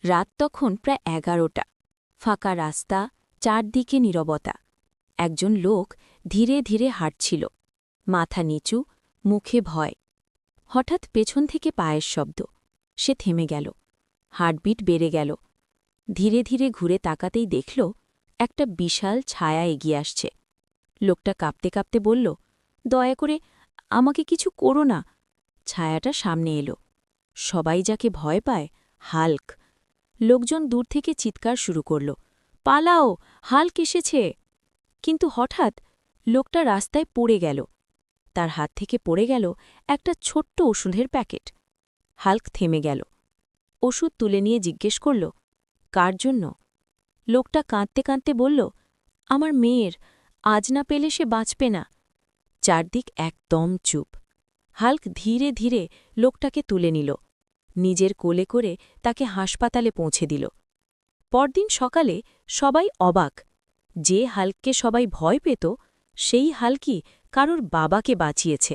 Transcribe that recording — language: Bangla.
রাত তখন প্রায় 11টা। ফাঁকা রাস্তা, চারদিকে নীরবতা। একজন লোক ধীরে ধীরে হাঁটছিল, মাথা নিচু, মুখে ভয়। হঠাৎ পেছন থেকে পায়ের শব্দ। সে থেমে গেল, হার্টবিট বেড়ে গেল। ধীরে ধীরে ঘুরে তাকাতেই দেখল একটা বিশাল ছায়া এগিয়ে আসছে। লোকটা কাঁপতে কাঁপতে বলল, দয়া করে আমাকে কিছু করো না। ছায়াটা সামনে এলো। সবাই যাকে ভয় পায়, হাল্ক। লোকজন দূর থেকে চিৎকার শুরু করল, পালাও, হাল্ক এসেছে। কিন্তু হঠাৎ লোকটা রাস্তায় পড়ে গেল। তার হাত থেকে পড়ে গেল একটা ছোট্ট ওষুধের প্যাকেট। হাল্ক থেমে গেল। ওষুধ তুলে নিয়ে জিজ্ঞেস করল, কার জন্য? লোকটা কাঁদতে কাঁদতে বলল, আমার মেয়ের, আজ না পেলে সে বাঁচবে না। চারদিক একদম চুপ। হাল্ক ধীরে ধীরে লোকটাকে তুলে নিল, নিজের কোলে করে তাকে হাসপাতালে পৌঁছে দিল। পরদিন সকালে সবাই অবাক। যে হাল্ককে সবাই ভয় পেত, সেই হাল্কই কারোর বাবাকে বাঁচিয়েছে।